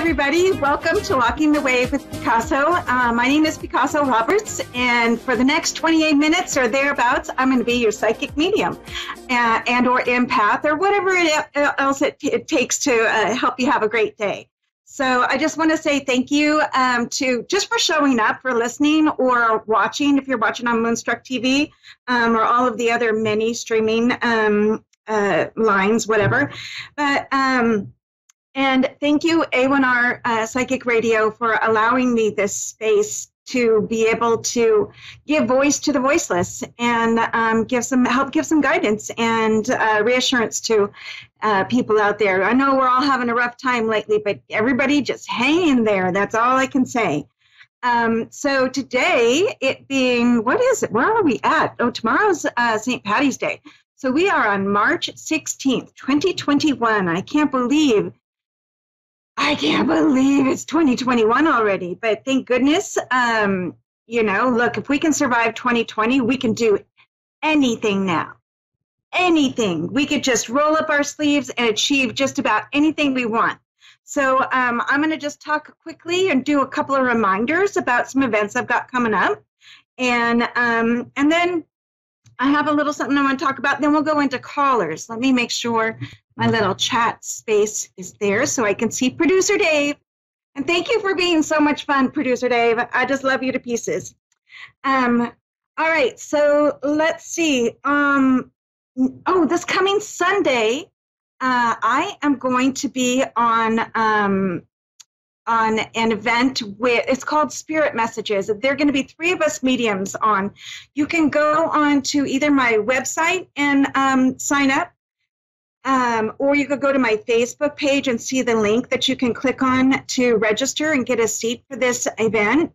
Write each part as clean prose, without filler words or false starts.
everybody. Welcome to Walking the Wave with Picasso. My name is Picasso Roberts, and for the next 28 minutes or thereabouts, I'm going to be your psychic medium and or empath or whatever else it takes to help you have a great day. So I just want to say thank you just for showing up, for listening or watching, if you're watching on Moonstruck TV or all of the other many streaming lines, whatever. But and thank you, A1R Psychic Radio, for allowing me this space to be able to give voice to the voiceless and give some guidance and reassurance to people out there. I know we're all having a rough time lately, but everybody just hang in there. That's all I can say. So today, it being, what is it? Where are we at? Oh, tomorrow's St. Patty's Day. So we are on March 16th, 2021. I can't believe it's 2021 already, but thank goodness, look, if we can survive 2020, we can do anything now. Anything. We could just roll up our sleeves and achieve just about anything we want. So I'm going to just talk quickly and do a couple of reminders about some events I've got coming up. And then I have a little something I want to talk about. Then we'll go into callers. Let me make sure my little chat space is there so I can see Producer Dave. And thank you for being so much fun, Producer Dave. I just love you to pieces. All right, so let's see. This coming Sunday, I am going to be on an event it's called Spirit Messages. There are going to be 3 of us mediums on. You can go on to either my website and sign up, or you could go to my Facebook page and see the link that you can click on to register and get a seat for this event.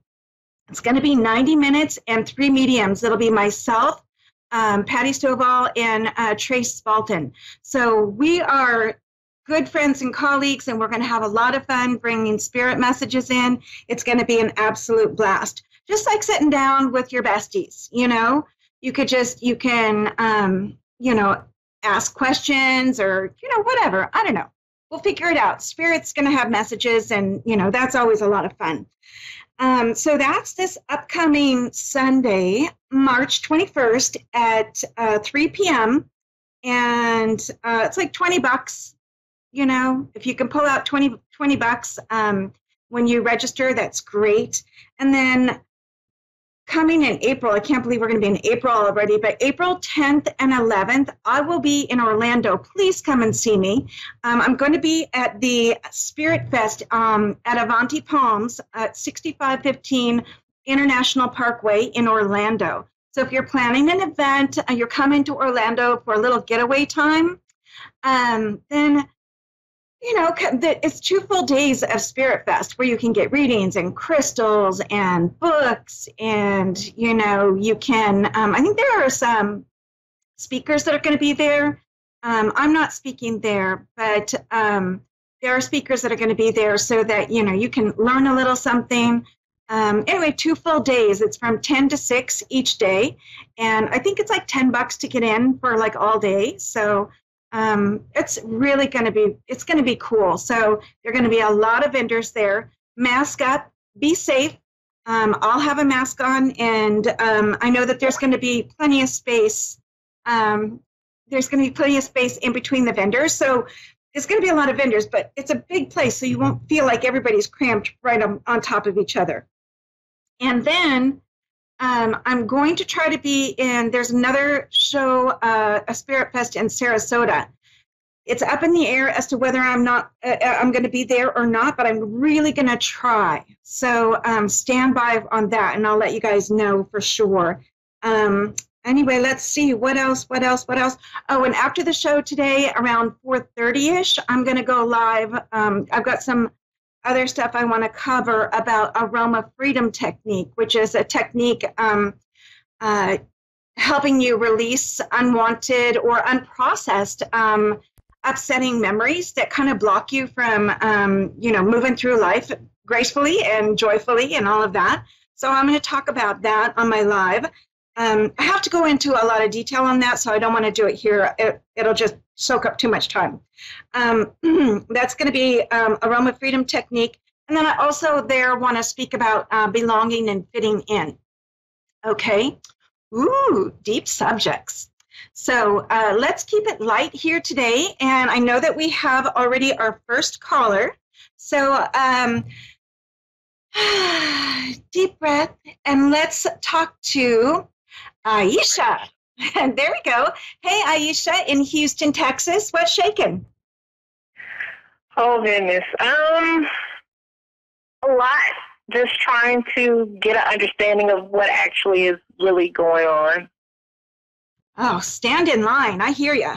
It's going to be 90 minutes and 3 mediums. It'll be myself, Patty Stovall, and Trace Spalton. So we are good friends and colleagues, and we're going to have a lot of fun bringing spirit messages in. It's going to be an absolute blast. Just like sitting down with your besties, you can ask questions or, whatever. I don't know. We'll figure it out. Spirit's going to have messages, and, that's always a lot of fun. So that's this upcoming Sunday, March 21st at 3 p.m. And it's like $20. If you can pull out 20 bucks when you register, that's great. And then coming in April, I can't believe we're going to be in April already, but April 10th and 11th, I will be in Orlando. Please come and see me. I'm going to be at the Spirit Fest at Avanti Palms at 6515 International Parkway in Orlando. So if you're planning an event, you're coming to Orlando for a little getaway time, then it's 2 full days of Spirit Fest where you can get readings and crystals and books, and you can. I think there are some speakers that are going to be there. I'm not speaking there, but there are speakers that are going to be there so that you can learn a little something. Anyway, 2 full days. It's from 10 to 6 each day, and I think it's like $10 to get in for like all day. So. It's really going to be cool. So there are going to be a lot of vendors there. Mask up, be safe. I'll have a mask on, and I know that there's going to be plenty of space. There's going to be plenty of space in between the vendors. So there's going to be a lot of vendors, but it's a big place, so you won't feel like everybody's cramped right on top of each other. And then I'm going to try to be in, there's another show, a Spirit Fest in Sarasota. It's up in the air as to whether I'm going to be there or not, but I'm really going to try. So stand by on that, and I'll let you guys know for sure. Anyway, let's see. What else? Oh, and after the show today, around 4:30-ish, I'm going to go live. I've got some other stuff I want to cover about Aroma Freedom Technique, which is a technique helping you release unwanted or unprocessed upsetting memories that kind of block you from, moving through life gracefully and joyfully and all of that. So I'm going to talk about that on my live. I have to go into a lot of detail on that, so I don't want to do it here. It'll just soak up too much time. That's going to be Aroma Freedom Technique. And then I also there want to speak about belonging and fitting in. Okay. Ooh, deep subjects. So let's keep it light here today. And I know that we have already our first caller. So deep breath, and let's talk to Aisha. And there we go. Hey, Aisha in Houston, Texas. What's shaking? Oh, goodness. A lot. Just trying to get an understanding of what actually is really going on. Oh, stand in line. I hear you.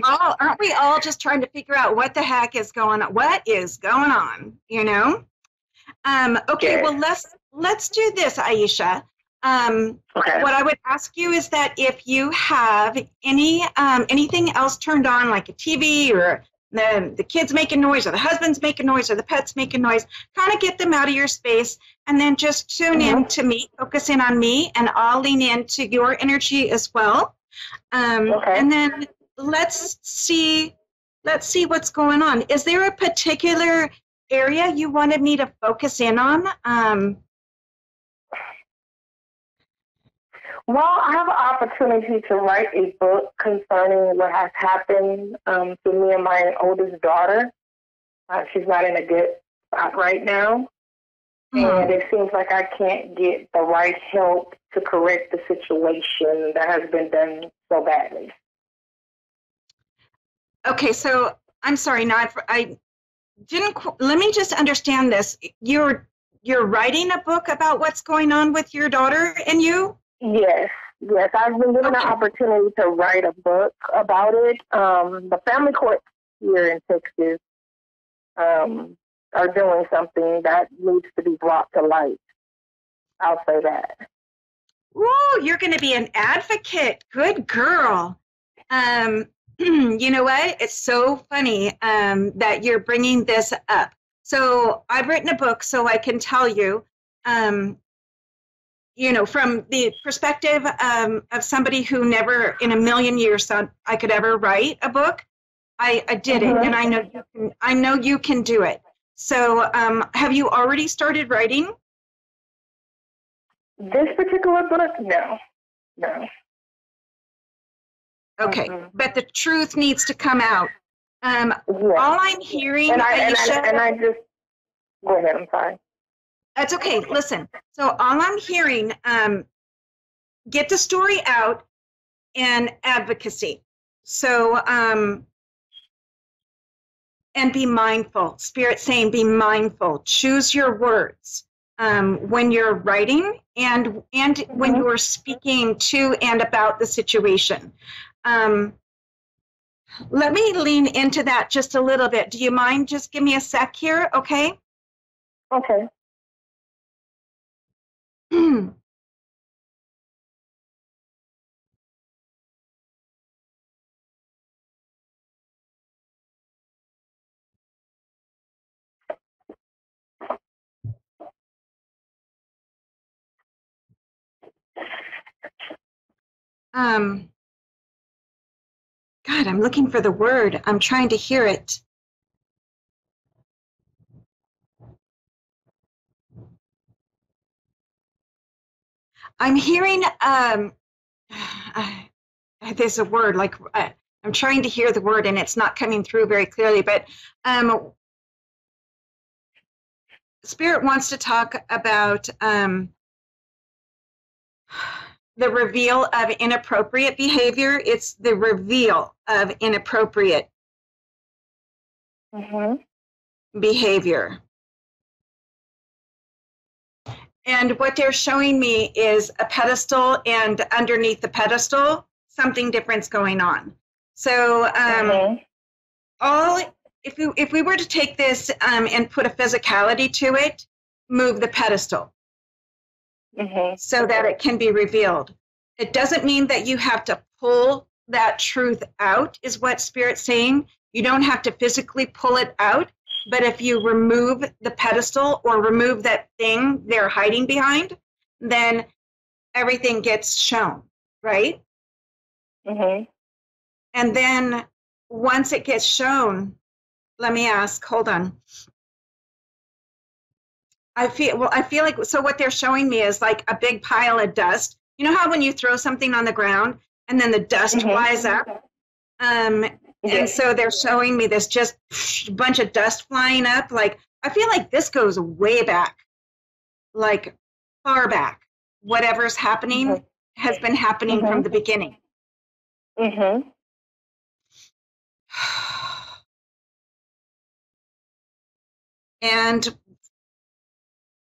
Aren't we all just trying to figure out what the heck is going on? What is going on? You know? Okay, Yes. well, let's do this, Aisha. Okay. What I would ask you is that if you have anything else turned on, like a TV or the kids making noise or the husband's making noise or the pet's making noise, kind of get them out of your space and then just tune in to me, focus in on me, and I'll lean into your energy as well. Okay. And then let's see what's going on. Is there a particular area you wanted me to focus in on? Well, I have an opportunity to write a book concerning what has happened to me and my oldest daughter. She's not in a good spot right now. And it seems like I can't get the right help to correct the situation that has been done so badly. Okay, so I'm sorry. Now I didn't. Let me just understand this. You're writing a book about what's going on with your daughter and you? Yes. I've been given an opportunity to write a book about it. The family courts here in Texas are doing something that needs to be brought to light. I'll say that. Ooh, you're going to be an advocate. Good girl. You know what? It's so funny that you're bringing this up. So I've written a book, so I can tell you, from the perspective of somebody who never in a million years thought I could ever write a book, I did it, and I know you can do it. So have you already started writing? This particular book? No. Okay, but the truth needs to come out. All I'm hearing, Aisha, and I just go ahead. I'm sorry. That's okay. Listen. So all I'm hearing, get the story out and advocacy. So and be mindful. Spirit saying, be mindful. Choose your words when you're writing and when you're speaking to and about the situation. Let me lean into that just a little bit. Do you mind? Just give me a sec here, okay? Okay. God, I'm looking for the word. I'm trying to hear it. I'm hearing, there's a word, like, I'm trying to hear the word and it's not coming through very clearly, but Spirit wants to talk about the reveal of inappropriate behavior. It's the reveal of inappropriate behavior. And what they're showing me is a pedestal, and underneath the pedestal, something different's going on. So if we were to take this and put a physicality to it, move the pedestal so that it can be revealed. It doesn't mean that you have to pull that truth out, is what Spirit's saying. You don't have to physically pull it out, but if you remove the pedestal or remove that thing they're hiding behind, then everything gets shown, right? And then once it gets shown, let me ask, hold on. I feel like, so what they're showing me is like a big pile of dust. You know how when you throw something on the ground and then the dust flies up? And so they're showing me this just bunch of dust flying up. Like, I feel like this goes way back, like far back. Whatever's happening has been happening from the beginning. And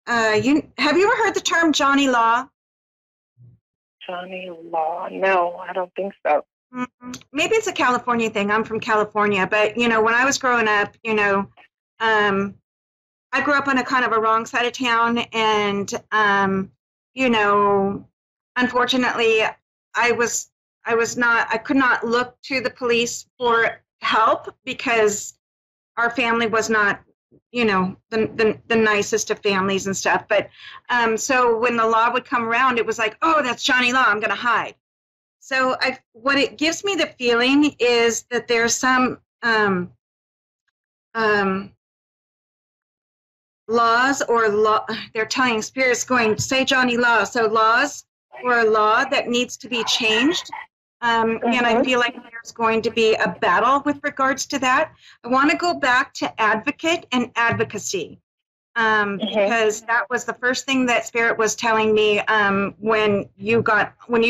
have you ever heard the term Johnny Law? Johnny Law? No, I don't think so. Maybe it's a California thing. I'm from California, but when I was growing up, I grew up on a kind of a wrong side of town, and unfortunately, I could not look to the police for help because our family was not, the nicest of families and stuff. But so when the law would come around, it was like, oh, that's Johnny Law, I'm going to hide. So what it gives me the feeling is that there's some laws or they're telling spirits going, say Johnny Law. So laws or a law that needs to be changed. And I feel like there's going to be a battle with regards to that. I want to go back to advocate and advocacy. Because that was the first thing that Spirit was telling me when you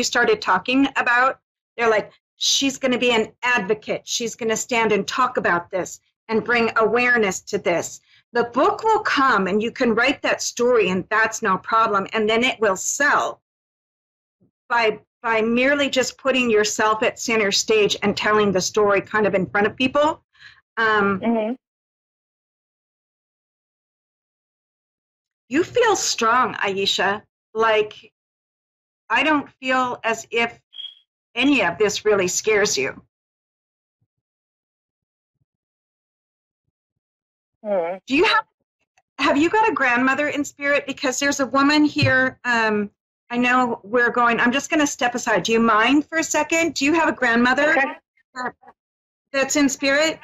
started talking about, they're like, she's going to be an advocate. She's going to stand and talk about this and bring awareness to this. The book will come and you can write that story and that's no problem. And then it will sell by merely just putting yourself at center stage and telling the story kind of in front of people. You feel strong, Aisha. Like, I don't feel as if any of this really scares you. Do you have you got a grandmother in spirit? Because there's a woman here. I know I'm just going to step aside. Do you mind for a second? Do you have a grandmother that's in spirit?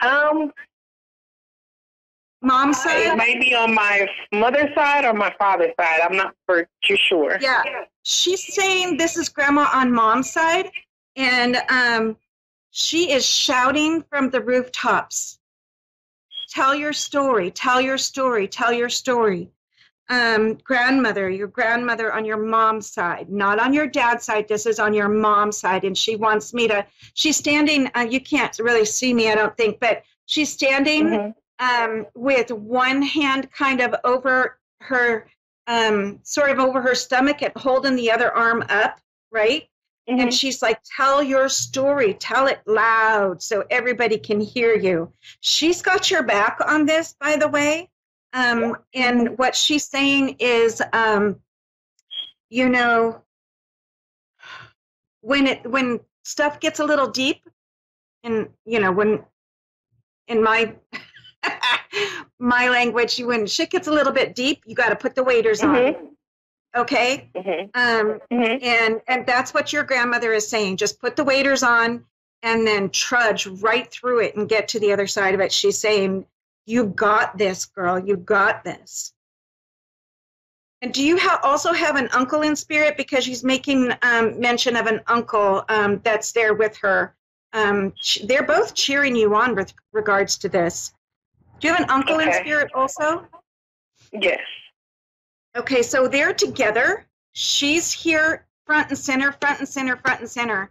Mom's side? It might be on my mother's side or my father's side. I'm not too sure. Yeah. She's saying this is grandma on mom's side, and she is shouting from the rooftops. Tell your story, tell your story, tell your story. Grandmother, your grandmother on your mom's side, not on your dad's side. This is on your mom's side, and she wants me to, she's standing, you can't really see me, I don't think, but she's standing with one hand kind of over her, sort of over her stomach and holding the other arm up, right? And she's like, tell your story, tell it loud so everybody can hear you. She's got your back on this, by the way. And what she's saying is, when stuff gets a little deep, and, when in my my language, when shit gets a little bit deep, you got to put the waders on. Okay? And that's what your grandmother is saying. Just put the waders on and then trudge right through it and get to the other side of it. She's saying, you got this, girl. You got this. And do you also have an uncle in spirit? Because she's making mention of an uncle that's there with her. They're both cheering you on with regards to this. Do you have an uncle in spirit also? Yes. Okay, so they're together. She's here front and center, front and center, front and center.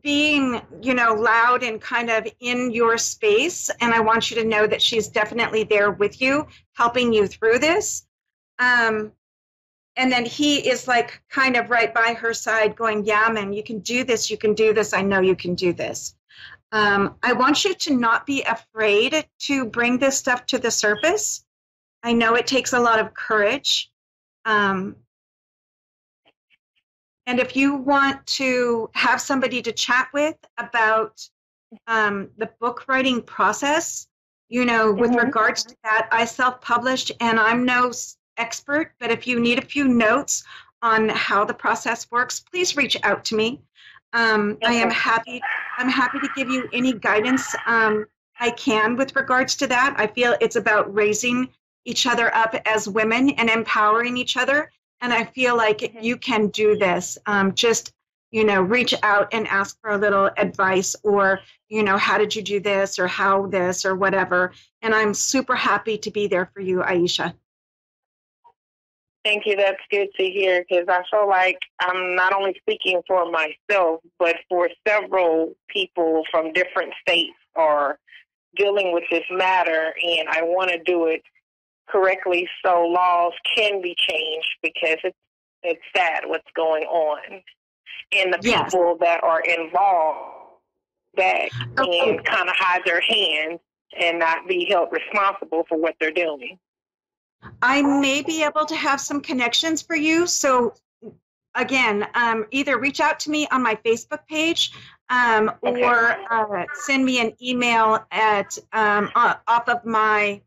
Being, loud and kind of in your space. And I want you to know that she's definitely there with you, helping you through this. And then he is like kind of right by her side going, yeah, man, you can do this. You can do this. I know you can do this. I want you to not be afraid to bring this stuff to the surface. I know it takes a lot of courage. And if you want to have somebody to chat with about the book writing process, with regards to that, I self-published and I'm no expert, but if you need a few notes on how the process works, please reach out to me. I'm happy to give you any guidance I can with regards to that. I feel it's about raising each other up as women and empowering each other. And I feel like you can do this. Just, reach out and ask for a little advice, or, how did you do this, or how this, or whatever. And I'm super happy to be there for you, Aisha. Thank you. That's good to hear, because I feel like I'm not only speaking for myself, but for several people from different states are dealing with this matter, and I want to do it correctly so laws can be changed, because it's sad what's going on. And the people that are involved that can kind of hide their hands and not be held responsible for what they're doing. I may be able to have some connections for you. So again, either reach out to me on my Facebook page, or send me an email at off of my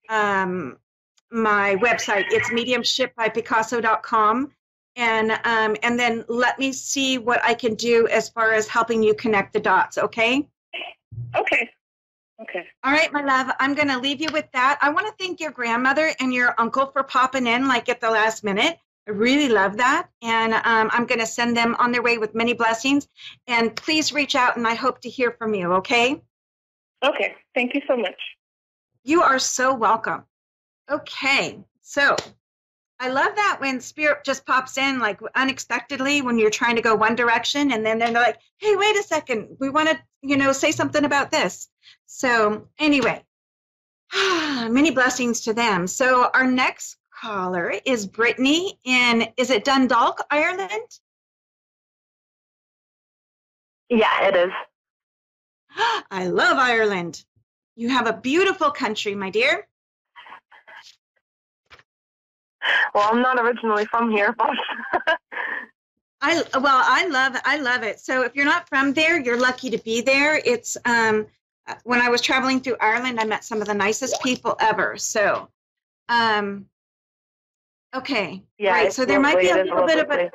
my website. It's mediumshipbypicasso.com. And then let me see what I can do as far as helping you connect the dots, okay? Okay. All right, my love, I'm going to leave you with that. I want to thank your grandmother and your uncle for popping in like at the last minute. I really love that. And I'm going to send them on their way with many blessings. And please reach out, and I hope to hear from you, okay? Okay. Thank you so much. You are so welcome. Okay, so I love that when spirit just pops in like unexpectedly when you're trying to go one direction, and then they're like, hey, wait a second, we want to, say something about this. So anyway, many blessings to them. So our next caller is Brittany is it Dundalk, Ireland? Yeah, it is. I love Ireland. You have a beautiful country, my dear. Well, I'm not originally from here, but I love it. So if you're not from there, you're lucky to be there. It's when I was traveling through Ireland, I met some of the nicest people ever. So, okay, yeah, right. So there might be a little bit of a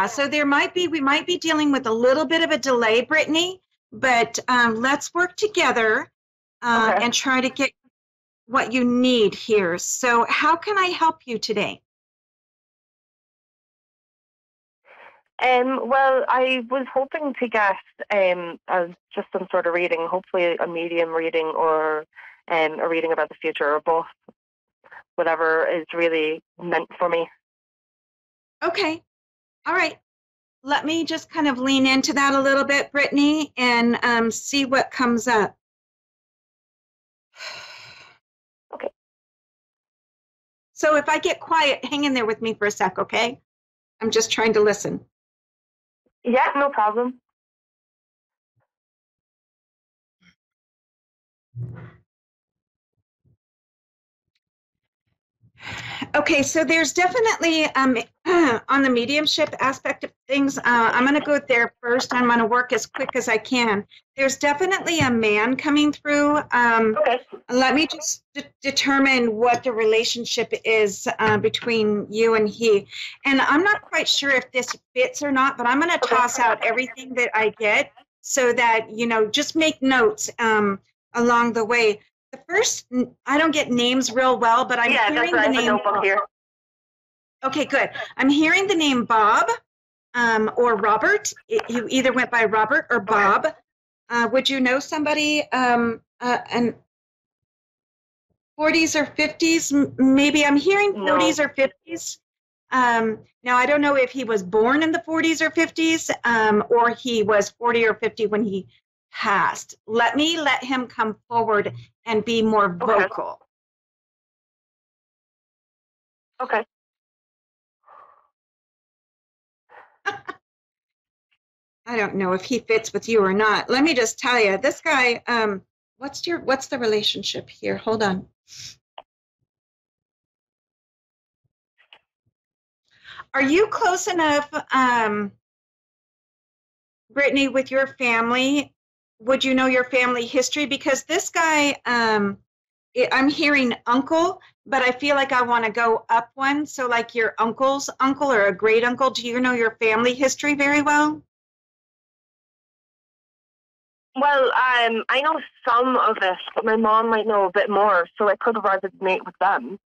so we might be dealing with a little bit of a delay, Brittany. But let's work together and try to get what you need here. So how can I help you today? Well, I was hoping to get just some sort of reading, hopefully a medium reading or a reading about the future, or both, whatever is really meant for me. Okay. All right. Let me just kind of lean into that a little bit, Brittany, and see what comes up. Okay. So if I get quiet, hang in there with me for a sec, okay? I'm just trying to listen. Yeah, no problem. Okay, so there's definitely, on the mediumship aspect of things, I'm going to go there first. I'm going to work as quick as I can. There's definitely a man coming through. Let me just determine what the relationship is between you and he. And I'm not quite sure if this fits or not, but I'm going to toss out everything that I get so that, just make notes along the way. The first, I don't get names real well, but I'm hearing the name Bob. Here. Okay, good. I'm hearing the name Bob or Robert. You either went by Robert or Bob. Would you know somebody in 40s or 50s? Maybe I'm hearing 40s or 50s. Now, I don't know if he was born in the 40s or 50s or he was 40 or 50 when he passed. Let him come forward and be more vocal. Okay. I don't know if he fits with you or not. Let me just tell you, this guy, what's the relationship here? Hold on. Are you close enough, Brittany, with your family? Would you know your family history? Because this guy, I'm hearing uncle, but I feel like I want to go up one. So like your uncle's uncle or a great uncle. Do you know your family history very well? Well, I know some of it, but my mom might know a bit more, so it could resonate with them.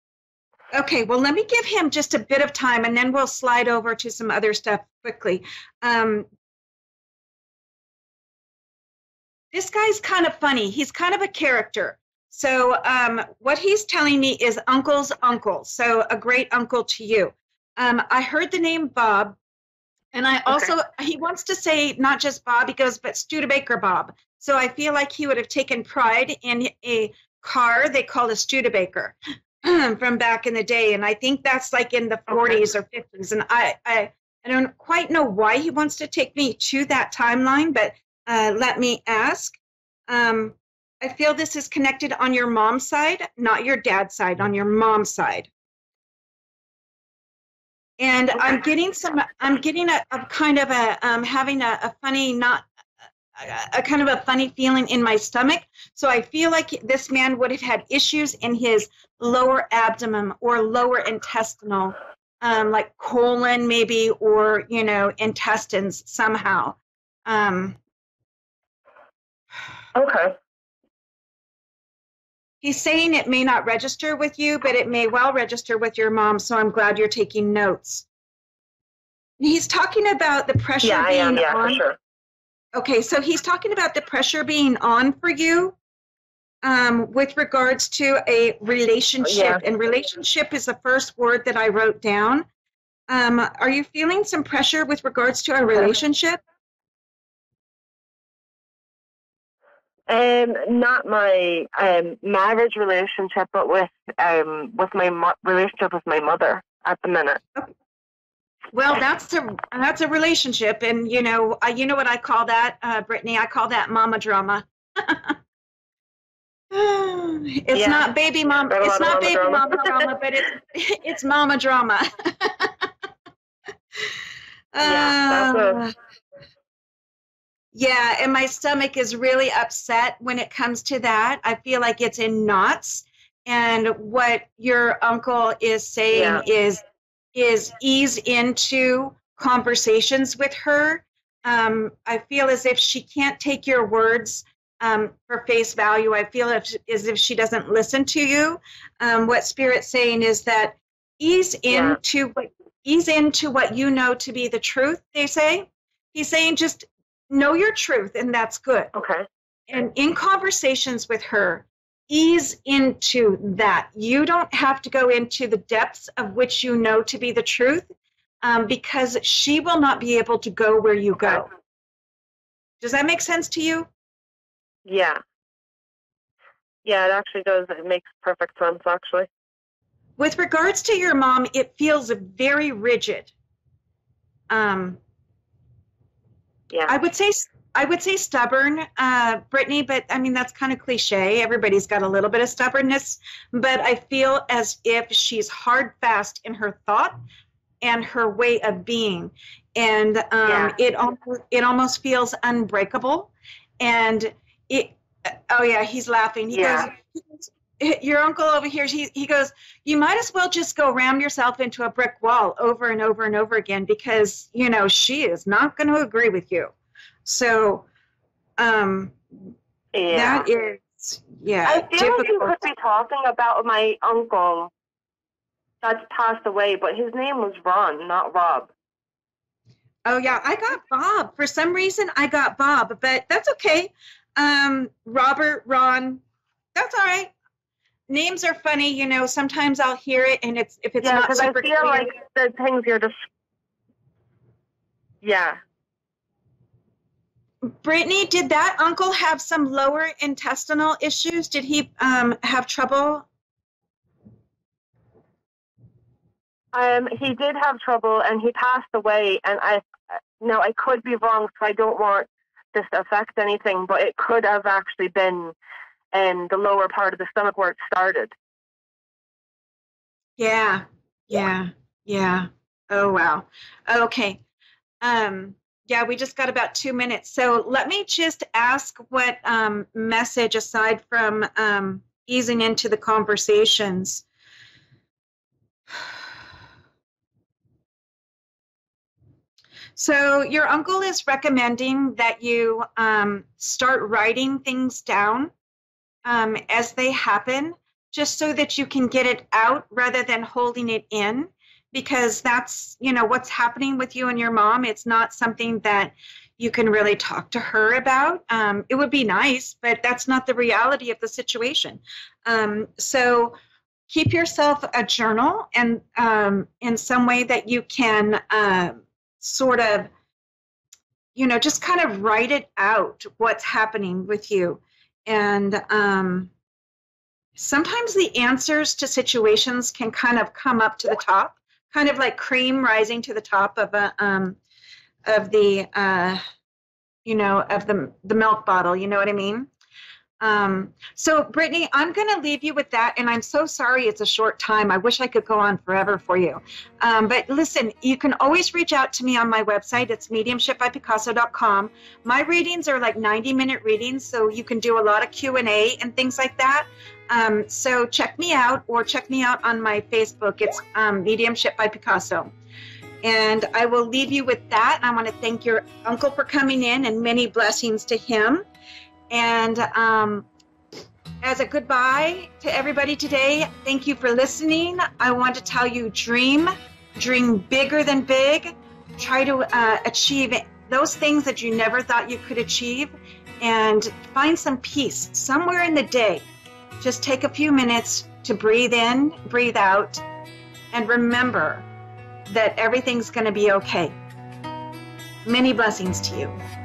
Okay, well, let me give him just a bit of time, and then we'll slide over to some other stuff quickly. This guy's kind of funny. He's kind of a character. So what he's telling me is uncle's uncle, so a great uncle to you. I heard the name Bob, and I also, he wants to say not just Bob, he goes, but Studebaker Bob. So I feel like he would have taken pride in a car they call a Studebaker from back in the day. And I think that's like in the 40s or 50s. And I don't quite know why he wants to take me to that timeline, but let me ask. I feel this is connected on your mom's side, not your dad's side, on your mom's side. And I'm getting a kind of a, having a funny, not a kind of a funny feeling in my stomach. So I feel like this man would have had issues in his lower abdomen or lower intestinal, like colon maybe, or, you know, intestines somehow. Okay. He's saying it may not register with you, but it may well register with your mom, so I'm glad you're taking notes. He's talking about the pressure being on. Yeah, for sure. Okay, so he's talking about the pressure being on for you with regards to a relationship. Yeah. And relationship is the first word that I wrote down. Are you feeling some pressure with regards to a relationship? Not my marriage relationship, but with my relationship with my mother at the minute. Okay. Well, that's a relationship, and you know what I call that, Brittany. I call that mama drama. It's not baby mom. It's not baby mama drama, but it's mama drama. Yeah, and my stomach is really upset when it comes to that. I feel like it's in knots. And what your uncle is saying is ease into conversations with her. I feel as if she can't take your words for face value. I feel as if she doesn't listen to you. What Spirit's saying is that ease into what you know to be the truth, they say. He's saying just know your truth, and that's good. Okay. And in conversations with her, ease into that. You don't have to go into the depths of which you know to be the truth, because she will not be able to go where you go. Does that make sense to you? Yeah. Yeah, it actually does. It makes perfect sense, actually. With regards to your mom, it feels very rigid. Yeah. I would say stubborn, Brittany, but I mean, that's kind of cliche. Everybody's got a little bit of stubbornness, but I feel as if she's hard fast in her thought and her way of being. And it almost feels unbreakable. And he's laughing. He goes, your uncle over here, he goes, you might as well just go ram yourself into a brick wall over and over and over again, because, you know, she is not going to agree with you. So, that is, I feel difficult. like you could be talking about my uncle that's passed away, but his name was Ron, not Rob. Oh, yeah, I got Bob. For some reason, I got Bob, but that's okay. Robert, Ron, that's all right. Names are funny, you know. Sometimes I'll hear it, and if it's not super clear. I feel like the things you're just. Yeah. Brittany, did that uncle have some lower intestinal issues? Did he have trouble? He did have trouble, and he passed away. And I could be wrong, so I don't want this to affect anything, but it could have actually been the lower part of the stomach where it started. Yeah. Oh, wow. Okay. Yeah, we just got about 2 minutes. So let me just ask what message, aside from easing into the conversations. So your uncle is recommending that you start writing things down as they happen, just so that you can get it out rather than holding it in, because that's, you know, what's happening with you and your mom. It's not something that you can really talk to her about. It would be nice, but that's not the reality of the situation. So keep yourself a journal, and in some way that you can sort of, you know, just kind of write it out, what's happening with you. And sometimes the answers to situations can kind of come up to the top, kind of like cream rising to the top of the milk bottle. You know what I mean? So Brittany, I'm going to leave you with that, and I'm so sorry it's a short time. I wish I could go on forever for you. But listen, you can always reach out to me on my website. It's mediumshipbypicasso.com. My readings are like 90-minute readings, so you can do a lot of Q&A and things like that. So check me out, or check me out on my Facebook. It's Mediumship by Picasso. And I will leave you with that. I want to thank your uncle for coming in, and many blessings to him. And as a goodbye to everybody today, thank you for listening. I want to tell you, dream bigger than big. Try to achieve those things that you never thought you could achieve, and find some peace somewhere in the day. Just take a few minutes to breathe in, breathe out, and remember that everything's going to be okay. Many blessings to you.